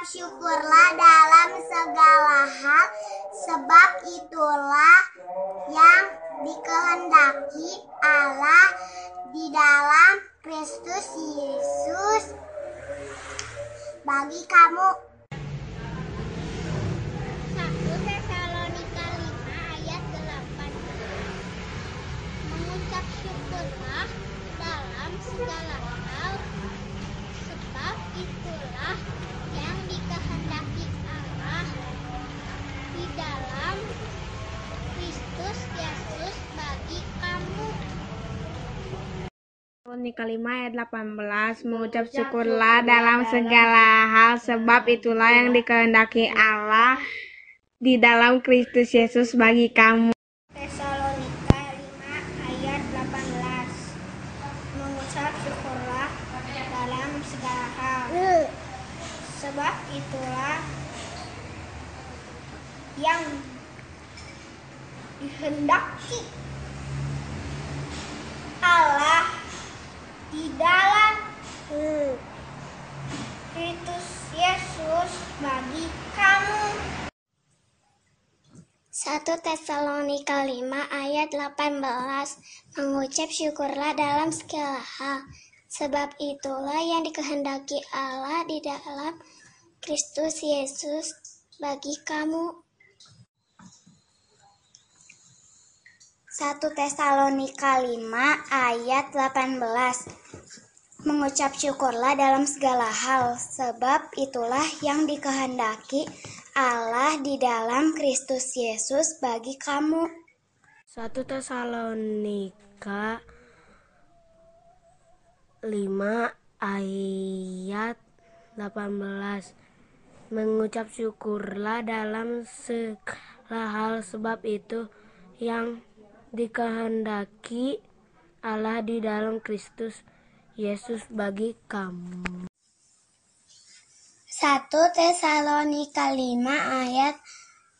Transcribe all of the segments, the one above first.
mengucap syukurlah dalam segala hal, sebab itulah yang dikehendaki Allah di dalam Kristus Yesus bagi kamu. 1 Tesalonika 5 ayat 18. Mengucap syukurlah dalam segala hal, sebab itulah yang dikehendaki Allah di dalam Kristus Yesus bagi kamu. Tesalonika 5 ayat 18. Mengucap syukurlah dalam segala hal, sebab itulah yang dikehendaki Allah di dalam Kristus Yesus bagi kamu. Tesalonika 5 ayat 18. Mengucap syukurlah dalam segala hal, sebab itulah yang dikehendaki Allah di dalam Kristus Yesus bagi kamu. 1 Tesalonika 5 ayat 18. Mengucap syukurlah dalam segala hal, sebab itulah yang dikehendaki Allah di dalam Kristus Yesus bagi kamu. 1 Tesalonika 5 ayat 18. Mengucap syukurlah dalam segala hal, sebab itulah yang dikehendaki Allah di dalam Kristus Yesus bagi kamu. 1 Tesalonika 5 ayat 18. Mengucap syukurlah dalam segala hal, sebab itu yang dikehendaki Allah di dalam Kristus Yesus bagi kamu. 1 Tesalonika 5 ayat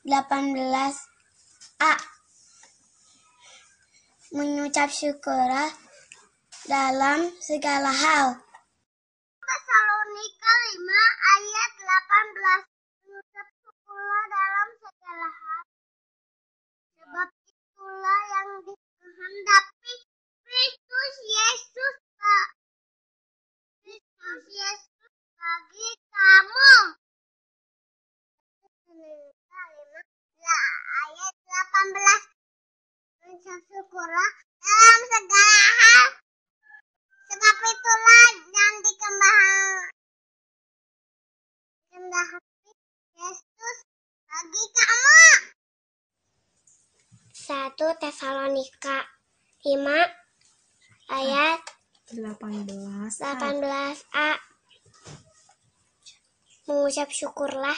18a. Mengucap syukurlah dalam segala hal. Tesalonika 5 ayat 18. Mengucap syukurlah dalam segala hal, sebab itulah yang dikehendaki Kristus Yesus bagi kamu. Ayat 18. Mengucap syukurlah dalam segala hal, sebab itulah yang dikehendaki Yesus bagi kamu. 1 Tesalonika 5 ayat 18a. Mengucap syukurlah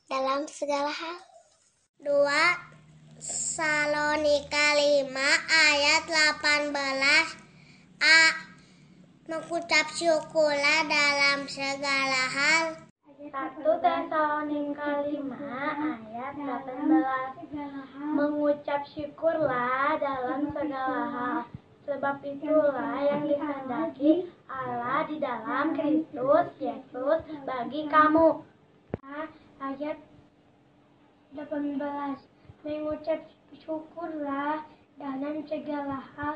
dalam segala hal. 2 Tesalonika 5 ayat 18a. Mengucap syukurlah dalam segala hal. 1 Tesalonika 5 ayat 18. Mengucap syukurlah dalam segala hal, sebab itulah yang dikehendaki Allah di dalam Kristus Yesus bagi kamu. Ayat 18. Mengucap syukurlah dalam segala hal,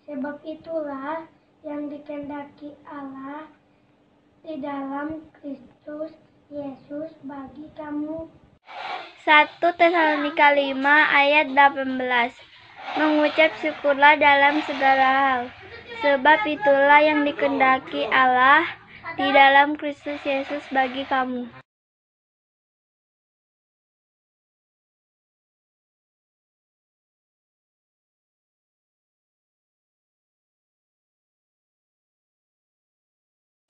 sebab itulah yang dikehendaki Allah di dalam Kristus Yesus bagi kamu. 1 Tesalonika 5 ayat 18. Mengucap syukurlah dalam segala hal, sebab itulah yang dikehendaki Allah di dalam Kristus Yesus bagi kamu.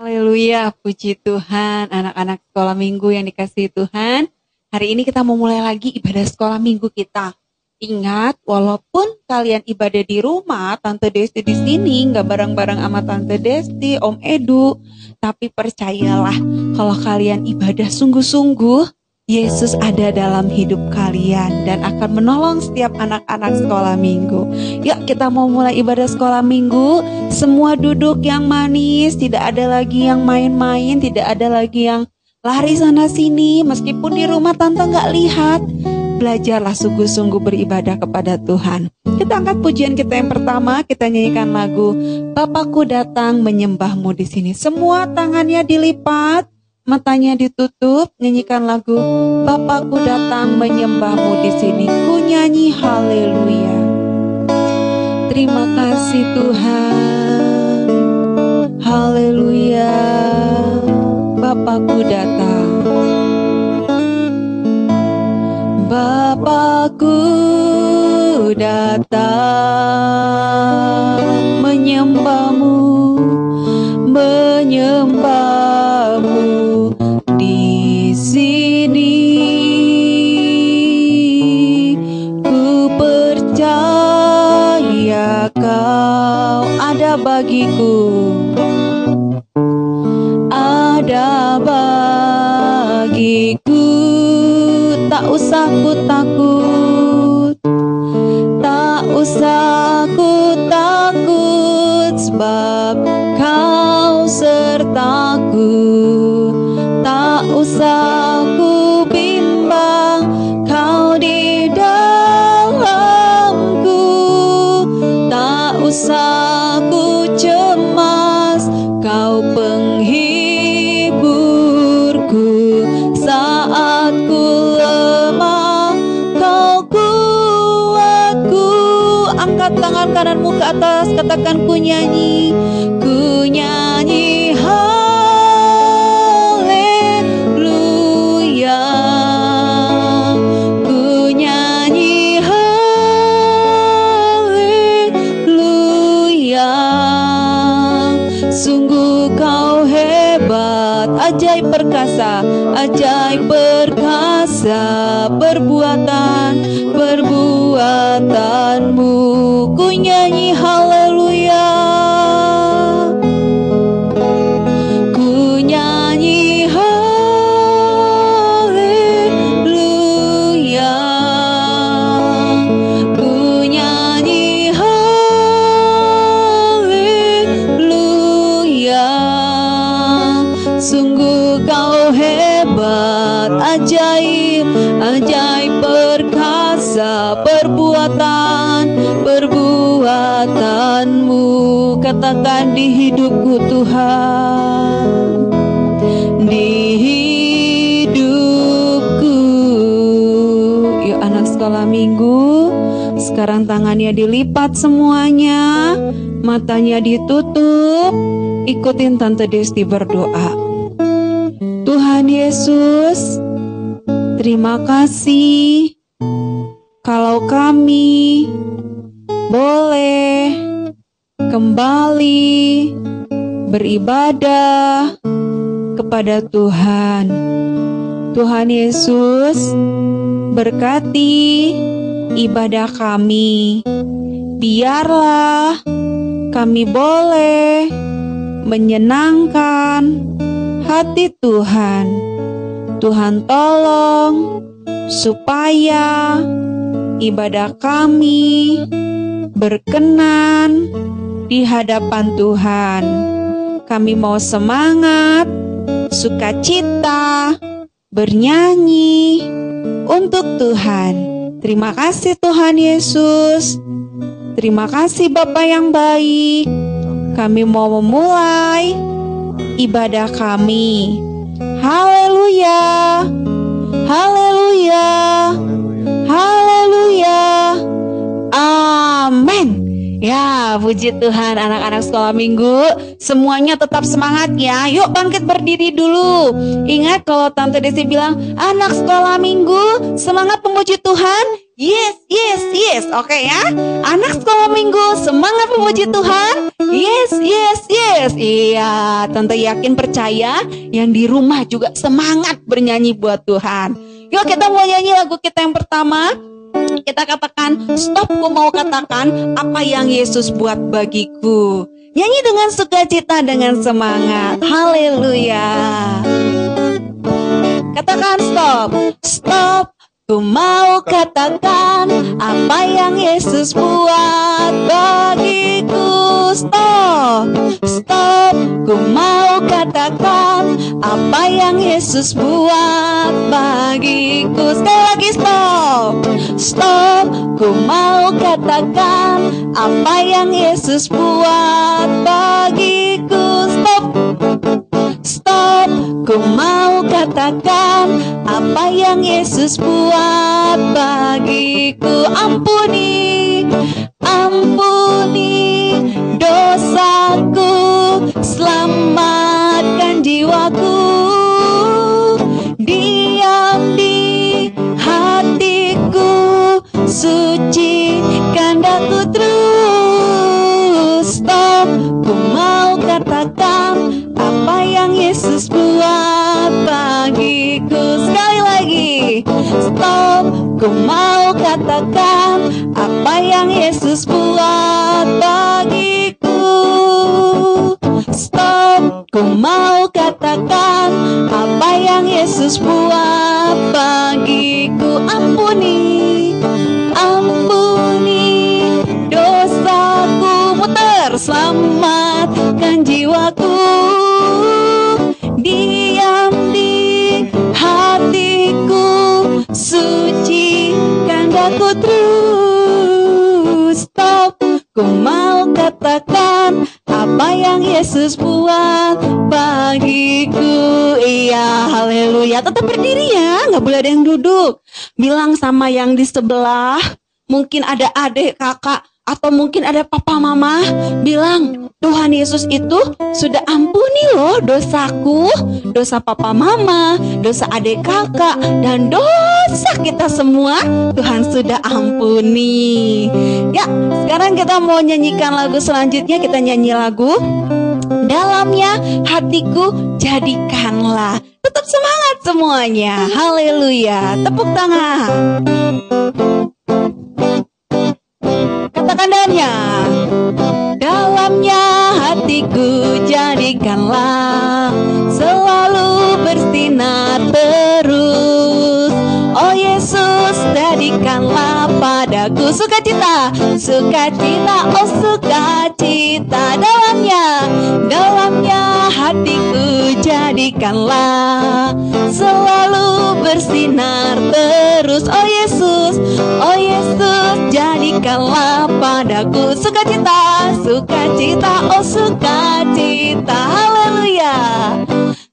Haleluya, puji Tuhan, anak-anak sekolah minggu yang dikasihi Tuhan. Hari ini kita mau mulai lagi ibadah sekolah minggu kita. Ingat, walaupun kalian ibadah di rumah, Tante Desti di sini nggak bareng-bareng sama Tante Desti, Om Edu, tapi percayalah, kalau kalian ibadah sungguh-sungguh, Yesus ada dalam hidup kalian dan akan menolong setiap anak-anak sekolah minggu. Yuk kita mau mulai ibadah sekolah minggu. Semua duduk yang manis, tidak ada lagi yang main-main, tidak ada lagi yang lari sana sini, meskipun di rumah tante nggak lihat. Belajarlah sungguh-sungguh beribadah kepada Tuhan. Kita angkat pujian kita yang pertama, kita nyanyikan lagu Bapakku datang menyembahmu di sini. Semua tangannya dilipat, matanya ditutup, nyanyikan lagu Bapakku datang menyembahmu di sini. Ku nyanyi haleluya. Terima kasih Tuhan. Haleluya. Bapakku datang. Bapakku datang menyembahmu, menyembahmu di sini. Ku percaya kau ada bagiku, ada bagiku. Tak usah ku takut, tak usah ku takut, sebab kau sertaku. Tak usah ku bimbang, kau di dalamku. Tak usah ku cemas, kau penghiburku. Saat ku lemah, kau kuatku. Angkat tangan kananmu ke atas, katakan ku nyanyi. Ku nyanyi haleluya. Ku nyanyi haleluya. Sungguh kau hebat, ajaib perkasa, ajaib perkasa, perbuatanmu. Ku nyanyi haleluya. Ku nyanyi haleluya. Ku nyanyi haleluya. Sungguh kau hebat, ajaib, ajaib perkasa, perbuatanmu. Katakan di hidupku Tuhan, di hidupku. Yuk anak sekolah minggu, sekarang tangannya dilipat semuanya, matanya ditutup. Ikutin Tante Desti berdoa. Tuhan Yesus, terima kasih kalau kami boleh kembali beribadah kepada Tuhan. Tuhan Yesus, berkati ibadah kami. Biarlah kami boleh menyenangkan hati Tuhan. Tuhan tolong supaya ibadah kami berkenan di hadapan Tuhan. Kami mau semangat, sukacita, bernyanyi untuk Tuhan. Terima kasih Tuhan Yesus. Terima kasih Bapa yang baik. Kami mau memulai ibadah kami. Haleluya. Haleluya. Haleluya. Amin. Ya, puji Tuhan anak-anak sekolah minggu. Semuanya tetap semangat ya. Yuk bangkit berdiri dulu. Ingat kalau Tante Desi bilang, anak sekolah minggu semangat memuji Tuhan. Yes, yes, yes. Oke ya. Anak sekolah minggu semangat memuji Tuhan. Yes, yes, yes. Iya, Tante yakin percaya yang di rumah juga semangat bernyanyi buat Tuhan. Yuk kita mau nyanyi lagu kita yang pertama. Kita katakan, stop, ku mau katakan apa yang Yesus buat bagiku. Nyanyi dengan sukacita, dengan semangat. Haleluya. Katakan stop. Stop, ku mau katakan apa yang Yesus buat bagiku. Stop. Stop, ku mau katakan apa apa yang Yesus buat bagiku. Sekali lagi stop. Stop, ku mau katakan apa yang Yesus buat bagiku. Stop. Stop, ku mau katakan apa yang Yesus buat bagiku. Ampuni, ampuni dosaku, selamatkan jiwaku. Diam di hatiku, sucikan daku terus. Stop, ku mau katakan apa yang Yesus buat bagiku. Sekali lagi. Stop, ku mau katakan apa yang Yesus buat bagiku. Stop, ku mau katakan apa yang Yesus buat bagiku. Ampuni, ampuni dosaku. Muter, selamatkan jiwaku. Diam di hatiku, sucikan daku terus. Stop, ku mau katakan apa yang Yesus buat bagiku. Iya, haleluya. Tetap berdiri ya, nggak boleh ada yang duduk. Bilang sama yang di sebelah, mungkin ada adik, kakak, atau mungkin ada papa mama, bilang, Tuhan Yesus itu sudah ampuni loh dosaku, dosa papa mama, dosa adik kakak, dan dosa kita semua Tuhan sudah ampuni. Ya, sekarang kita mau nyanyikan lagu selanjutnya. Kita nyanyi lagu Dalamnya Hatiku Jadikanlah. Tetap semangat semuanya. Haleluya. Tepuk tangan. Katakan dannya. Dalamnya hatiku jadikanlah selalu bersinar terus. Oh Yesus, jadikanlah padaku sukacita, sukacita, oh sukacita. Dalamnya hatiku jadikanlah selalu bersinar terus. Oh Yesus, jadikanlah padaku sukacita, sukacita, oh sukacita. Haleluya,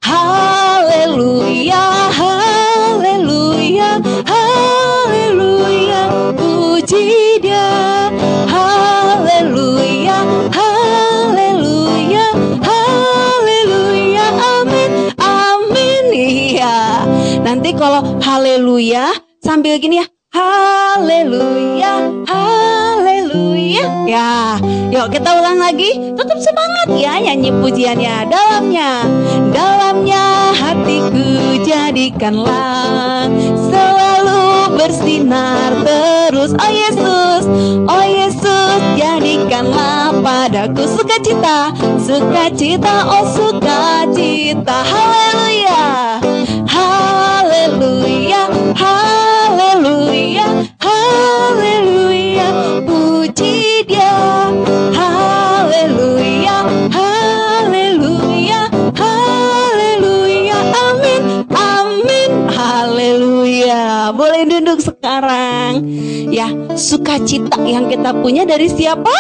haleluya, haleluya, haleluya. Puji Dia, haleluya, haleluya, haleluya. Amin, amin. Iya. Nanti kalau haleluya sambil gini ya. Haleluya, haleluya. Ya, yuk kita ulang lagi. Tetap semangat ya nyanyi pujiannya. Dalamnya hatiku jadikanlah selalu bersinar terus. Oh Yesus, jadikanlah padaku sukacita, sukacita, oh sukacita. Haleluya, haleluya, haleluya, haleluya. Puji Dia, haleluya, haleluya, haleluya. Amin, amin, haleluya. Boleh duduk sekarang. Ya, sukacita yang kita punya dari siapa?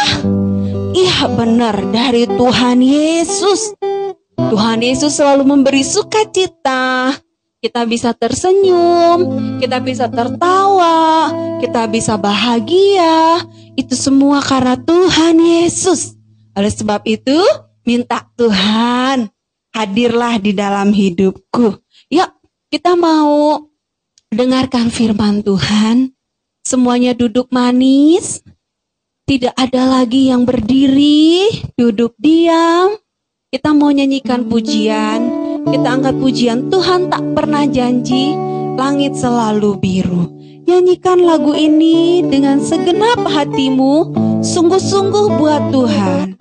Iya benar, dari Tuhan Yesus. Tuhan Yesus selalu memberi sukacita. Kita bisa tersenyum, kita bisa tertawa, kita bisa bahagia. Itu semua karena Tuhan Yesus. Oleh sebab itu, minta Tuhan, hadirlah di dalam hidupku. Yuk, kita mau dengarkan firman Tuhan. Semuanya duduk manis. Tidak ada lagi yang berdiri, duduk diam. Kita mau nyanyikan pujian. Kita angkat pujian. Tuhan tak pernah janji langit selalu biru. Nyanyikan lagu ini dengan segenap hatimu, sungguh-sungguh buat Tuhan.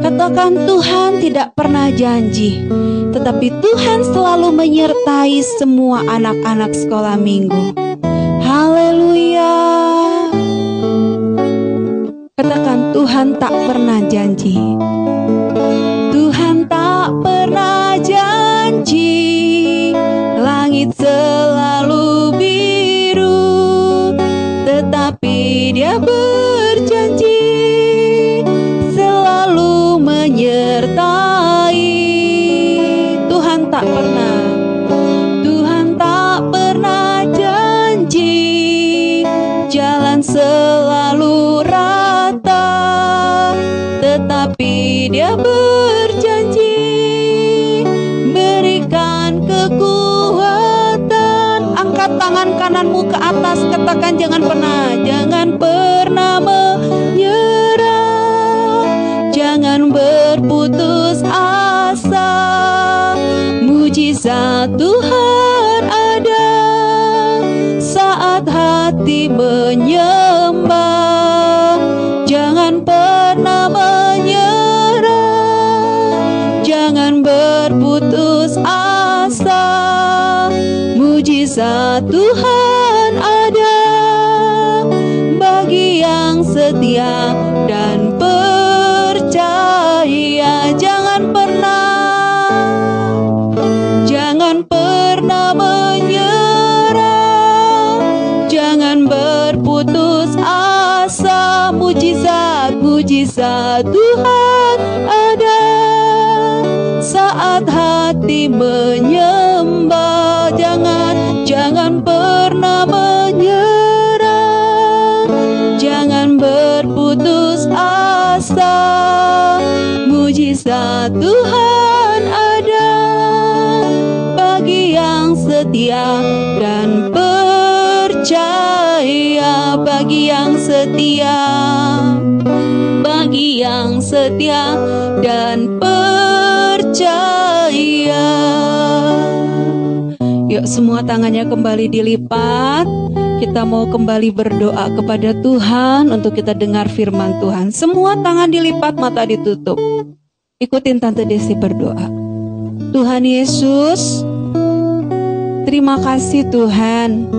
Katakan Tuhan tidak pernah janji, tetapi Tuhan selalu menyertai semua anak-anak sekolah minggu. Haleluya. Katakan Tuhan tak pernah janji. Tuhan tak pernah janji Dia berjanji selalu menyertai. Tuhan tak pernah janji jalan selalu rata, tetapi Dia berjanji berikan kekuatan. Angkat tangan kananmu ke atas, katakan jangan pernah menyerah, jangan berputus asa. Mujizat Tuhan ada saat hati menyembah. Jangan pernah menyerah, jangan berputus asa. Mujizat Tuhan ada bagi yang setia dan percaya. Jangan pernah menyerah, jangan berputus asa. Mujizat Tuhan ada saat hati menyembah. Jangan pernah menyerah, jangan berputus asa. Mujizat Tuhan ada bagi yang setia dan percaya. Bagi yang setia dan percaya. Yuk semua tangannya kembali dilipat. Kita mau kembali berdoa kepada Tuhan untuk kita dengar firman Tuhan. Semua tangan dilipat, mata ditutup. Ikutin Tante Desi berdoa. Tuhan Yesus, terima kasih Tuhan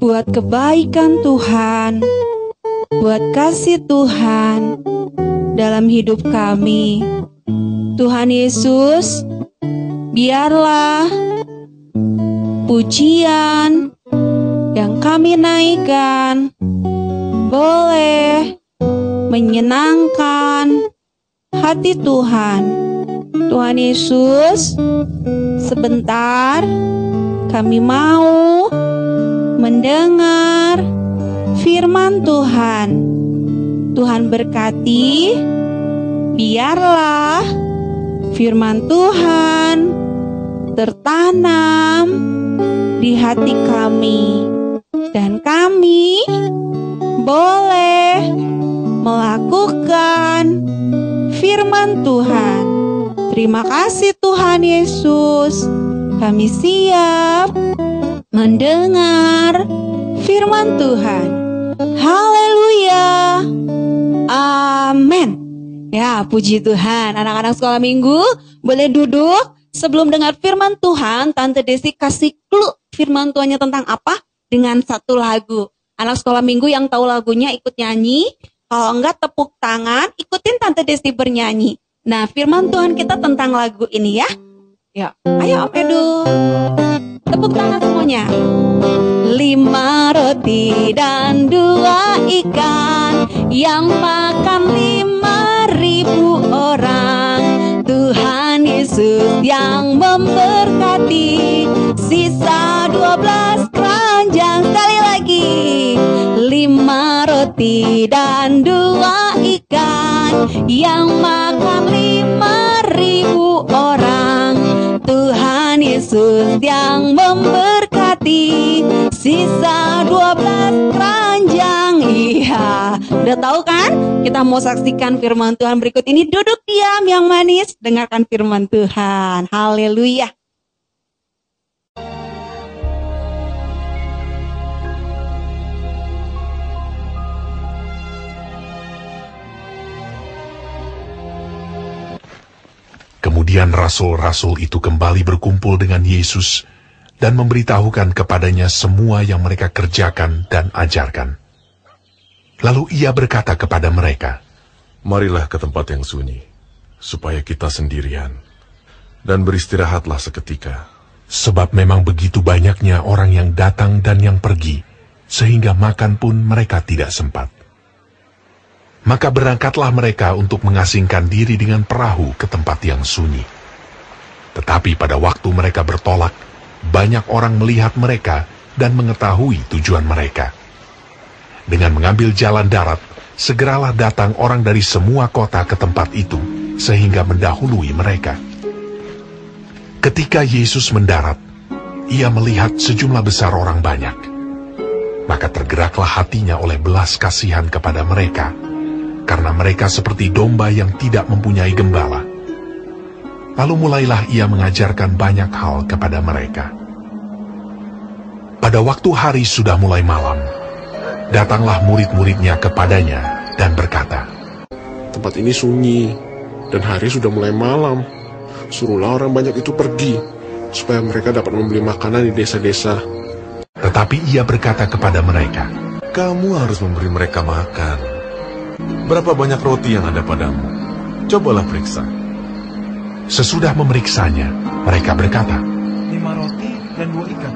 buat kebaikan Tuhan, buat kasih Tuhan dalam hidup kami. Tuhan Yesus, biarlah pujian yang kami naikkan boleh menyenangkan hati Tuhan. Tuhan Yesus, sebentar kami mau mendengar firman Tuhan. Tuhan berkati, biarlah firman Tuhan tertanam di hati kami, dan kami boleh melakukan firman Tuhan. Terima kasih Tuhan Yesus, kami siap mendengar firman Tuhan. Haleluya, amin. Ya, puji Tuhan. Anak-anak sekolah minggu boleh duduk. Sebelum dengar firman Tuhan, Tante Desi kasih clue firman Tuhannya tentang apa? Dengan satu lagu. Anak sekolah minggu yang tahu lagunya ikut nyanyi. Kalau enggak tepuk tangan, ikutin Tante Desi bernyanyi. Nah, firman Tuhan kita tentang lagu ini ya. Ya, ayo Om Edu. Tepuk tangan semuanya. 5 roti dan 2 ikan, yang makan 5.000 orang. Tuhan Yesus yang memberkati, sisa 12 keranjang. Sekali lagi, 5 roti dan 2 ikan, yang makan 5.000 orang. Tuhan Yesus yang memberkati, sisa 12 keranjang. Iya, udah tahu kan? Kita mau saksikan firman Tuhan berikut ini. Duduk diam yang manis, dengarkan firman Tuhan. Haleluya. Kemudian rasul-rasul itu kembali berkumpul dengan Yesus dan memberitahukan kepadanya semua yang mereka kerjakan dan ajarkan. Lalu ia berkata kepada mereka, "Marilah ke tempat yang sunyi, supaya kita sendirian, dan beristirahatlah seketika. Sebab memang begitu banyaknya orang yang datang dan yang pergi, sehingga makan pun mereka tidak sempat. Maka berangkatlah mereka untuk mengasingkan diri dengan perahu ke tempat yang sunyi. Tetapi pada waktu mereka bertolak, banyak orang melihat mereka dan mengetahui tujuan mereka. Dengan mengambil jalan darat, segeralah datang orang dari semua kota ke tempat itu, sehingga mendahului mereka. Ketika Yesus mendarat, ia melihat sejumlah besar orang banyak. Maka tergeraklah hatinya oleh belas kasihan kepada mereka, karena mereka seperti domba yang tidak mempunyai gembala. Lalu mulailah ia mengajarkan banyak hal kepada mereka. Pada waktu hari sudah mulai malam, datanglah murid-muridnya kepadanya dan berkata, "Tempat ini sunyi, dan hari sudah mulai malam. Suruhlah orang banyak itu pergi, supaya mereka dapat membeli makanan di desa-desa." Tetapi ia berkata kepada mereka, Kamu harus memberi mereka makan. Berapa banyak roti yang ada padamu? Cobalah periksa. sesudah memeriksanya, mereka berkata, 5 roti dan 2 ikan.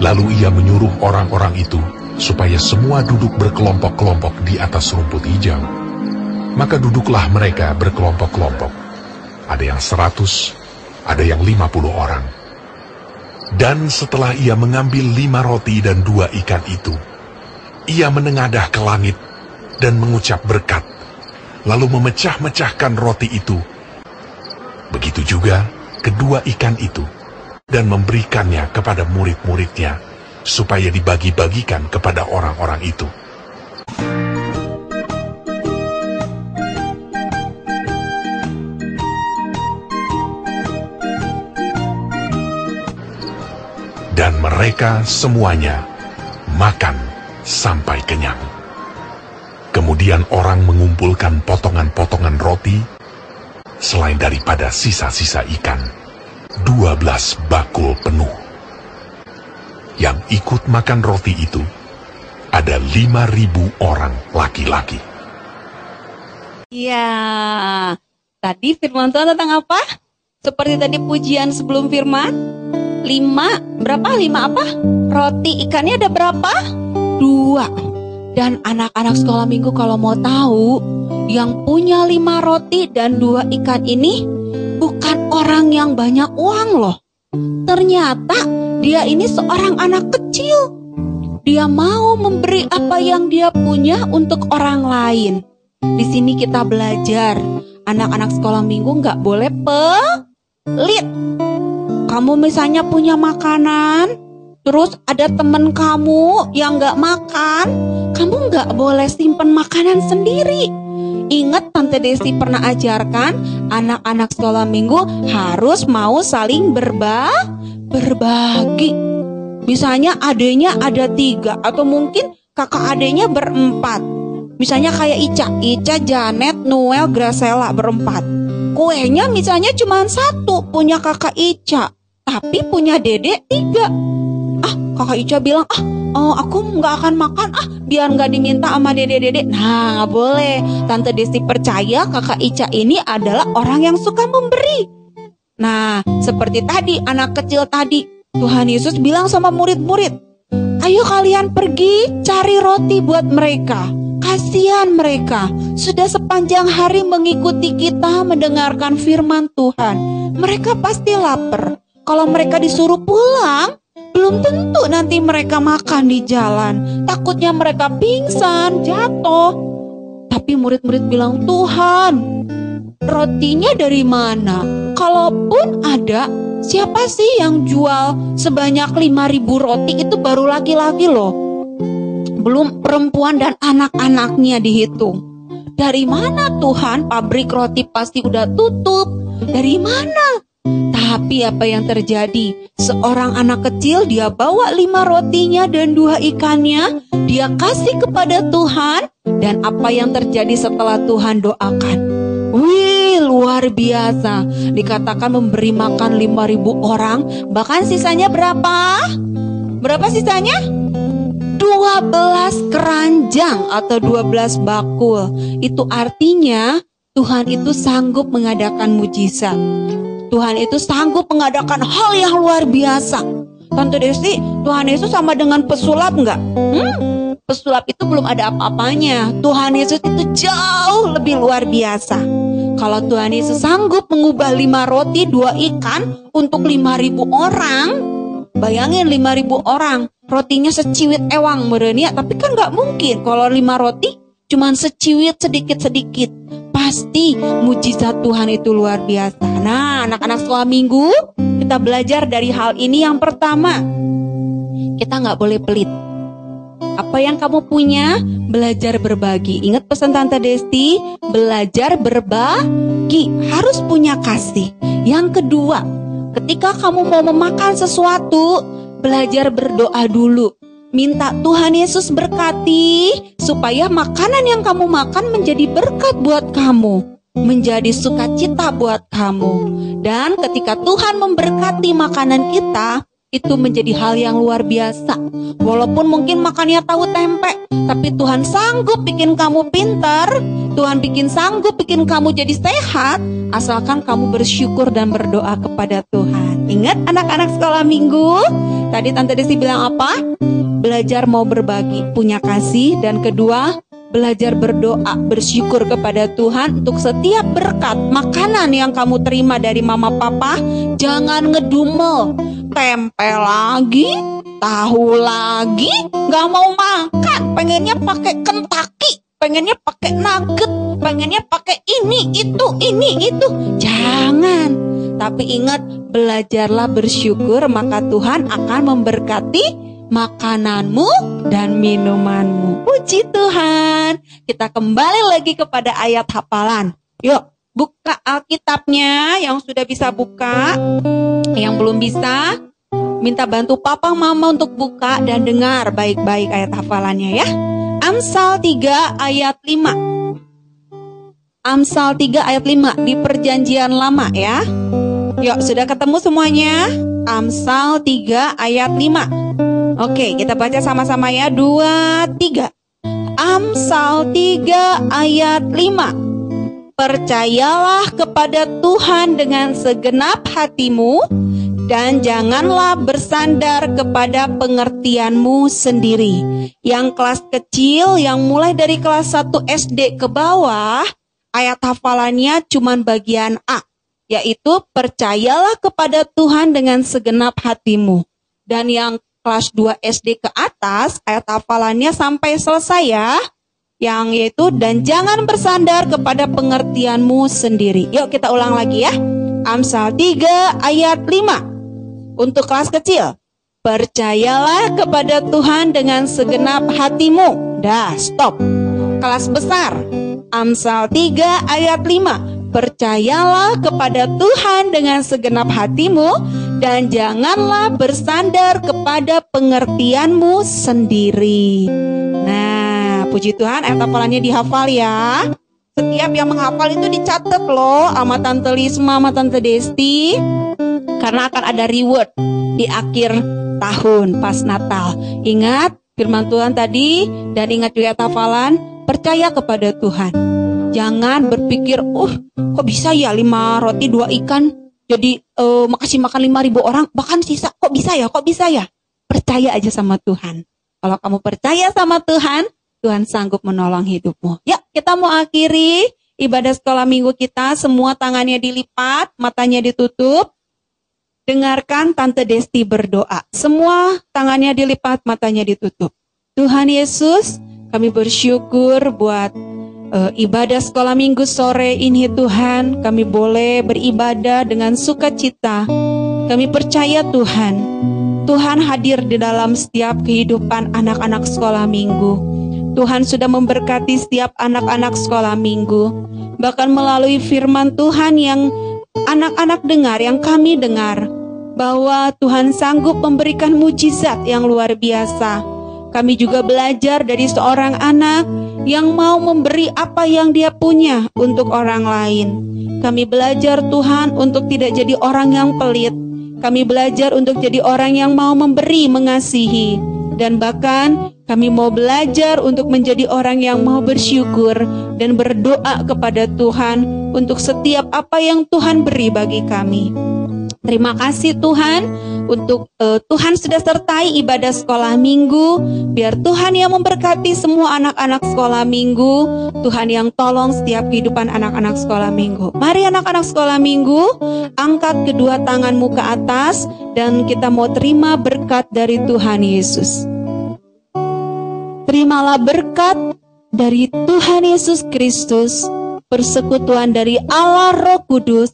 Lalu ia menyuruh orang-orang itu supaya semua duduk berkelompok-kelompok di atas rumput hijau. Maka duduklah mereka berkelompok-kelompok. Ada yang 100, ada yang 50 orang. Dan setelah ia mengambil 5 roti dan 2 ikan itu, ia menengadah ke langit dan mengucap berkat, lalu memecah-mecahkan roti itu. Begitu juga kedua ikan itu, dan memberikannya kepada murid-muridnya, supaya dibagi-bagikan kepada orang-orang itu. Dan mereka semuanya makan sampai kenyang. Kemudian orang mengumpulkan potongan-potongan roti, selain daripada sisa-sisa ikan, 12 bakul penuh. Yang ikut makan roti itu, ada 5.000 orang laki-laki. Ya, tadi firman Tuhan tentang apa? Seperti tadi pujian sebelum firman. 5 apa? Roti ikannya ada berapa? 2. Dan anak-anak sekolah minggu kalau mau tahu, yang punya 5 roti dan 2 ikan ini bukan orang yang banyak uang loh. Ternyata dia ini seorang anak kecil. Dia mau memberi apa yang dia punya untuk orang lain. Di sini kita belajar, anak-anak sekolah minggu nggak boleh pelit. Kamu misalnya punya makanan, terus ada temen kamu yang gak makan, kamu gak boleh simpen makanan sendiri. Ingat Tante Desi pernah ajarkan, anak-anak sekolah minggu harus mau saling berbagi. Misalnya adenya ada 3, atau mungkin kakak adenya berempat. Misalnya kayak Ica, Janet, Noel, Graciela berempat. Kuenya misalnya cuma 1 punya kakak Ica, tapi punya dedek 3. Kakak Ica bilang, aku nggak akan makan, biar nggak diminta sama dedek-dedek. Nah, nggak boleh. Tante Desi percaya kakak Ica ini adalah orang yang suka memberi. Nah, seperti tadi, anak kecil tadi, Tuhan Yesus bilang sama murid-murid, ayo kalian pergi cari roti buat mereka. Kasihan mereka, sudah sepanjang hari mengikuti kita mendengarkan firman Tuhan. Mereka pasti lapar. Kalau mereka disuruh pulang, belum tentu nanti mereka makan di jalan. Takutnya mereka pingsan, jatuh. Tapi murid-murid bilang, Tuhan, rotinya dari mana? Kalaupun ada, siapa sih yang jual sebanyak 5.000 roti? Itu baru laki-laki loh. Belum perempuan dan anak-anaknya dihitung. Dari mana Tuhan? Pabrik roti pasti udah tutup. Dari mana? Tapi apa yang terjadi? Seorang anak kecil, dia bawa 5 rotinya dan 2 ikannya. Dia kasih kepada Tuhan. Dan apa yang terjadi setelah Tuhan doakan? Wih, luar biasa. Dikatakan memberi makan 5.000 orang. Bahkan sisanya berapa? Berapa sisanya? 12 keranjang atau 12 bakul. Itu artinya Tuhan itu sanggup mengadakan mujizat. Tuhan itu sanggup mengadakan hal yang luar biasa. Tante Desti, Tuhan Yesus sama dengan pesulap nggak? Pesulap itu belum ada apa-apanya. Tuhan Yesus itu jauh lebih luar biasa. Kalau Tuhan Yesus sanggup mengubah 5 roti 2 ikan untuk 5.000 orang, bayangin 5.000 orang, rotinya seciwit ewang meureun ya, tapi kan nggak mungkin kalau 5 roti cuman seciwit sedikit-sedikit. Pasti mujizat Tuhan itu luar biasa. Nah, anak-anak sekolah minggu, kita belajar dari hal ini. Yang pertama, kita nggak boleh pelit. Apa yang kamu punya, belajar berbagi. Ingat pesan Tante Desti, belajar berbagi, harus punya kasih. Yang kedua, ketika kamu mau memakan sesuatu, belajar berdoa dulu. Minta Tuhan Yesus berkati supaya makanan yang kamu makan menjadi berkat buat kamu, menjadi sukacita buat kamu. Dan ketika Tuhan memberkati makanan kita, itu menjadi hal yang luar biasa. Walaupun mungkin makannya tahu tempe, tapi Tuhan sanggup bikin kamu pintar, Tuhan sanggup bikin kamu jadi sehat, asalkan kamu bersyukur dan berdoa kepada Tuhan. Ingat anak-anak sekolah minggu, tadi Tante Desi bilang apa? Belajar mau berbagi, punya kasih. Dan kedua, belajar berdoa, bersyukur kepada Tuhan untuk setiap berkat makanan yang kamu terima dari mama papa. Jangan ngedumel, tempe lagi, tahu lagi, gak mau makan, pengennya pakai Kentucky, pengennya pakai nugget, pengennya pakai ini itu. Jangan. Tapi ingat, belajarlah bersyukur, maka Tuhan akan memberkati makananmu dan minumanmu. Puji Tuhan. Kita kembali lagi kepada ayat hafalan. Yuk, buka Alkitabnya. Yang sudah bisa buka, yang belum bisa, minta bantu papa mama untuk buka dan dengar baik-baik ayat hafalannya ya. Amsal 3 ayat 5. Amsal 3 ayat 5 di Perjanjian Lama ya. Yuk, sudah ketemu semuanya? Amsal 3 ayat 5. Oke, kita baca sama-sama ya. 2, 3. Amsal 3 ayat 5. Percayalah kepada Tuhan dengan segenap hatimu, dan janganlah bersandar kepada pengertianmu sendiri. Yang kelas kecil, yang mulai dari kelas 1 SD ke bawah, ayat hafalannya cuma bagian A, yaitu percayalah kepada Tuhan dengan segenap hatimu. Dan yang kelas 2 SD ke atas, ayat hafalannya sampai selesai ya, yang yaitu dan jangan bersandar kepada pengertianmu sendiri. Yuk kita ulang lagi ya. Amsal 3 ayat 5 untuk kelas kecil. Percayalah kepada Tuhan dengan segenap hatimu. Dah, stop. Kelas besar, Amsal 3 ayat 5. Percayalah kepada Tuhan dengan segenap hatimu, dan janganlah bersandar kepada pengertianmu sendiri. Nah, puji Tuhan, ayat hafalannya dihafal ya. Setiap yang menghafal itu dicatat loh sama Tante Lisma, sama Tante Desti, karena akan ada reward di akhir tahun pas Natal. Ingat firman Tuhan tadi, dan ingat juga ayat hafalan, percaya kepada Tuhan. Jangan berpikir, kok bisa ya 5 roti 2 ikan jadi makasih makan 5.000 orang, bahkan sisa, kok bisa ya? Percaya aja sama Tuhan. Kalau kamu percaya sama Tuhan, Tuhan sanggup menolong hidupmu. Ya, kita mau akhiri ibadah sekolah minggu kita. Semua tangannya dilipat, matanya ditutup. Dengarkan Tante Desti berdoa. Semua tangannya dilipat, matanya ditutup. Tuhan Yesus, kami bersyukur buat ibadah sekolah minggu sore ini Tuhan. Kami boleh beribadah dengan sukacita. Kami percaya Tuhan, Tuhan hadir di dalam setiap kehidupan anak-anak sekolah minggu. Tuhan sudah memberkati setiap anak-anak sekolah minggu. Bahkan melalui firman Tuhan yang anak-anak dengar, yang kami dengar, bahwa Tuhan sanggup memberikan mujizat yang luar biasa. Kami juga belajar dari seorang anak yang mau memberi apa yang dia punya untuk orang lain. Kami belajar Tuhan untuk tidak jadi orang yang pelit. Kami belajar untuk jadi orang yang mau memberi, mengasihi. Dan bahkan kami mau belajar untuk menjadi orang yang mau bersyukur dan berdoa kepada Tuhan untuk setiap apa yang Tuhan beri bagi kami. Terima kasih Tuhan untuk Tuhan sudah sertai ibadah sekolah minggu. Biar Tuhan yang memberkati semua anak-anak sekolah minggu. Tuhan yang tolong setiap kehidupan anak-anak sekolah minggu. Mari anak-anak sekolah minggu, angkat kedua tanganmu ke atas dan kita mau terima berkat dari Tuhan Yesus. Terimalah berkat dari Tuhan Yesus Kristus, persekutuan dari Allah Roh Kudus,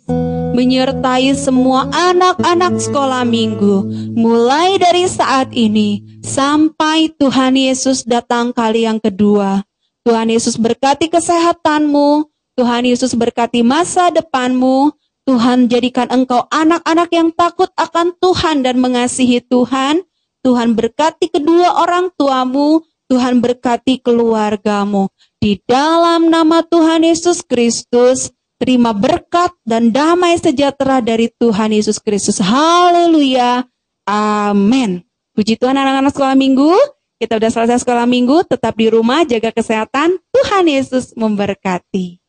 menyertai semua anak-anak sekolah minggu, mulai dari saat ini sampai Tuhan Yesus datang kali yang kedua. Tuhan Yesus berkati kesehatanmu, Tuhan Yesus berkati masa depanmu, Tuhan jadikan engkau anak-anak yang takut akan Tuhan dan mengasihi Tuhan. Tuhan berkati kedua orang tuamu, Tuhan berkati keluargamu. Di dalam nama Tuhan Yesus Kristus, terima berkat dan damai sejahtera dari Tuhan Yesus Kristus. Haleluya. Amin. Puji Tuhan anak-anak sekolah minggu. Kita udah selesai sekolah minggu. Tetap di rumah, jaga kesehatan. Tuhan Yesus memberkati.